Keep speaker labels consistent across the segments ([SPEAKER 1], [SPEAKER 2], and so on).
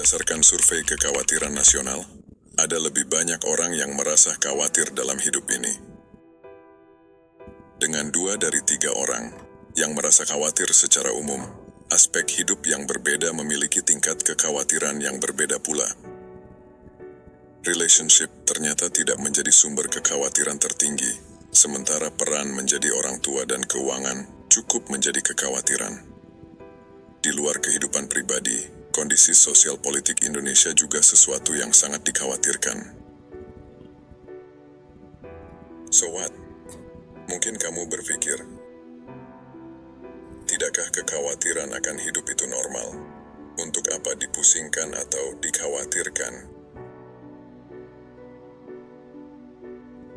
[SPEAKER 1] Berdasarkan survei kekhawatiran nasional, ada lebih banyak orang yang merasa khawatir dalam hidup ini. Dengan 2 dari 3 orang yang merasa khawatir secara umum, aspek hidup yang berbeda memiliki tingkat kekhawatiran yang berbeda pula. Relationship ternyata tidak menjadi sumber kekhawatiran tertinggi, sementara peran menjadi orang tua dan keuangan cukup menjadi kekhawatiran. Di luar kehidupan pribadi, kondisi sosial politik Indonesia juga sesuatu yang sangat dikhawatirkan. So what? Mungkin kamu berpikir, tidakkah kekhawatiran akan hidup itu normal? Untuk apa dipusingkan atau dikhawatirkan?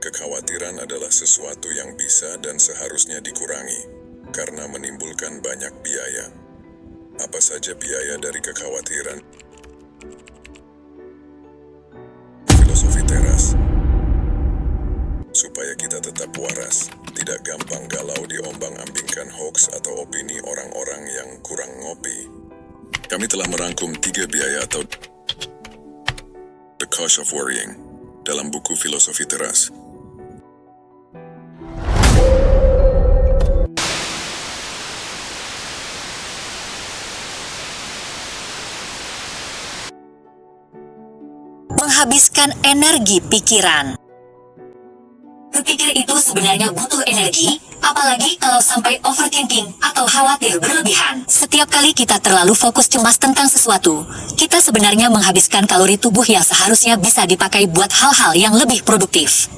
[SPEAKER 1] Kekhawatiran adalah sesuatu yang bisa dan seharusnya dikurangi, karena menimbulkan banyak biaya. Apa saja biaya dari kekhawatiran? Filosofi teras. Supaya kita tetap waras, tidak gampang galau diombang-ambingkan hoax atau opini orang-orang yang kurang ngopi. Kami telah merangkum 3 biaya atau The Cost of Worrying dalam buku Filosofi Teras.
[SPEAKER 2] Menghabiskan energi pikiran. Berpikir itu sebenarnya butuh energi, apalagi kalau sampai overthinking atau khawatir berlebihan. Setiap kali kita terlalu fokus cemas tentang sesuatu, kita sebenarnya menghabiskan kalori tubuh yang seharusnya bisa dipakai buat hal-hal yang lebih produktif.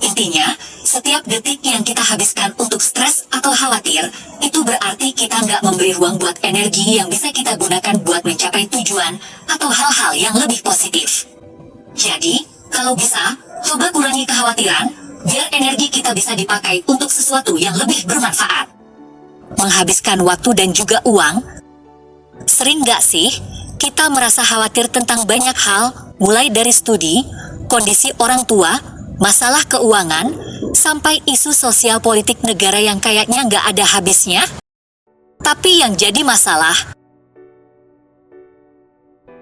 [SPEAKER 2] Intinya, setiap detik yang kita habiskan untuk stres atau khawatir, itu berarti kita nggak memberi ruang buat energi yang bisa kita gunakan buat mencapai tujuan atau hal-hal yang lebih positif. Jadi, kalau bisa, coba kurangi kekhawatiran, biar energi kita bisa dipakai untuk sesuatu yang lebih bermanfaat. Menghabiskan waktu dan juga uang. Sering nggak sih, kita merasa khawatir tentang banyak hal, mulai dari studi, kondisi orang tua, masalah keuangan, sampai isu sosial politik negara yang kayaknya nggak ada habisnya? Tapi yang jadi masalah,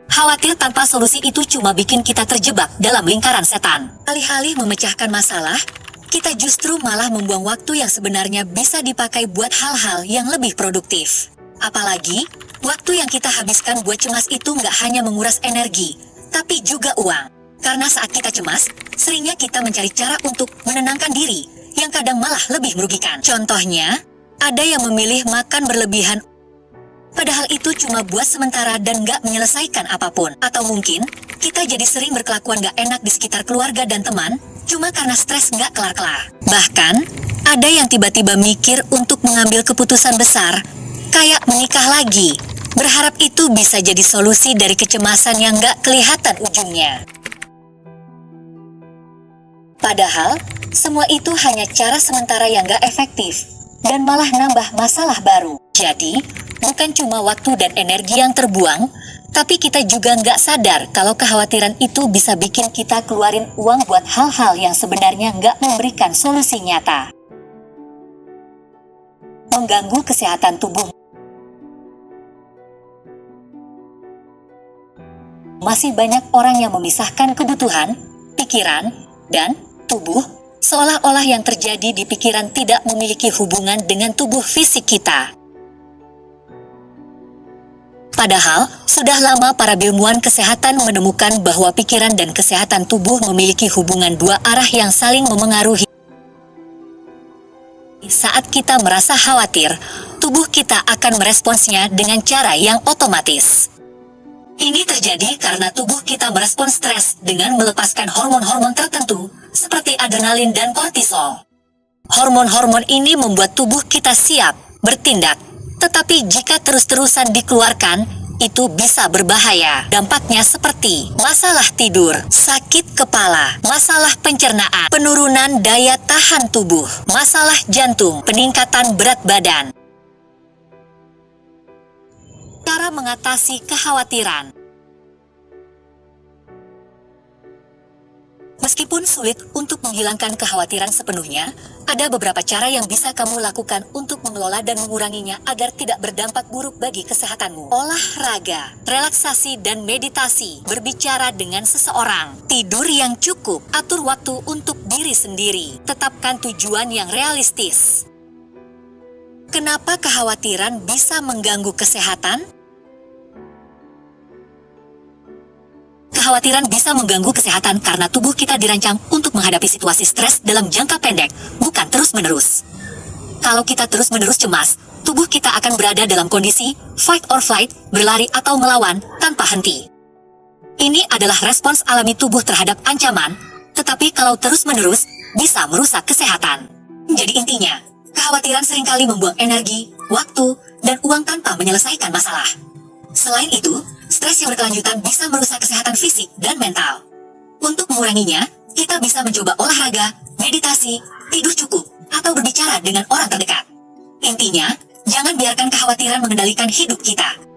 [SPEAKER 2] khawatir tanpa solusi itu cuma bikin kita terjebak dalam lingkaran setan. Alih-alih memecahkan masalah, kita justru malah membuang waktu yang sebenarnya bisa dipakai buat hal-hal yang lebih produktif. Apalagi, waktu yang kita habiskan buat cemas itu nggak hanya menguras energi, tapi juga uang. Karena saat kita cemas, seringnya kita mencari cara untuk menenangkan diri, yang kadang malah lebih merugikan. Contohnya, ada yang memilih makan berlebihan, padahal itu cuma buat sementara dan nggak menyelesaikan apapun. Atau mungkin, kita jadi sering berkelakuan nggak enak di sekitar keluarga dan teman, cuma karena stres nggak kelar-kelar. Bahkan, ada yang tiba-tiba mikir untuk mengambil keputusan besar, kayak menikah lagi, berharap itu bisa jadi solusi dari kecemasan yang nggak kelihatan ujungnya. Padahal, semua itu hanya cara sementara yang nggak efektif, dan malah nambah masalah baru. Jadi, bukan cuma waktu dan energi yang terbuang, tapi kita juga nggak sadar kalau kekhawatiran itu bisa bikin kita keluarin uang buat hal-hal yang sebenarnya nggak memberikan solusi nyata. Mengganggu kesehatan tubuh. Masih banyak orang yang memisahkan kebutuhan, pikiran, dan tubuh, seolah-olah yang terjadi di pikiran tidak memiliki hubungan dengan tubuh fisik kita. Padahal, sudah lama para ilmuwan kesehatan menemukan bahwa pikiran dan kesehatan tubuh memiliki hubungan 2 arah yang saling memengaruhi. Saat kita merasa khawatir, tubuh kita akan meresponsnya dengan cara yang otomatis. Ini terjadi karena tubuh kita merespons stres dengan melepaskan hormon-hormon tertentu, seperti adrenalin dan kortisol. Hormon-hormon ini membuat tubuh kita siap bertindak. Tetapi jika terus-terusan dikeluarkan, itu bisa berbahaya. Dampaknya seperti masalah tidur, sakit kepala, masalah pencernaan, penurunan daya tahan tubuh, masalah jantung, peningkatan berat badan. Cara mengatasi kekhawatiran. Meskipun sulit untuk menghilangkan kekhawatiran sepenuhnya, ada beberapa cara yang bisa kamu lakukan untuk mengelola dan menguranginya agar tidak berdampak buruk bagi kesehatanmu. Olahraga, relaksasi dan meditasi, berbicara dengan seseorang, tidur yang cukup, atur waktu untuk diri sendiri, tetapkan tujuan yang realistis. Kenapa kekhawatiran bisa mengganggu kesehatan? Kekhawatiran bisa mengganggu kesehatan karena tubuh kita dirancang untuk menghadapi situasi stres dalam jangka pendek, bukan terus-menerus. Kalau kita terus-menerus cemas, tubuh kita akan berada dalam kondisi fight or flight, berlari atau melawan tanpa henti. Ini adalah respons alami tubuh terhadap ancaman, tetapi kalau terus-menerus, bisa merusak kesehatan. Jadi intinya, kekhawatiran seringkali membuang energi, waktu, dan uang tanpa menyelesaikan masalah. Selain itu, stres yang berkelanjutan bisa merusak kesehatan fisik dan mental. Untuk menguranginya, kita bisa mencoba olahraga, meditasi, tidur cukup, atau berbicara dengan orang terdekat. Intinya, jangan biarkan kekhawatiran mengendalikan hidup kita.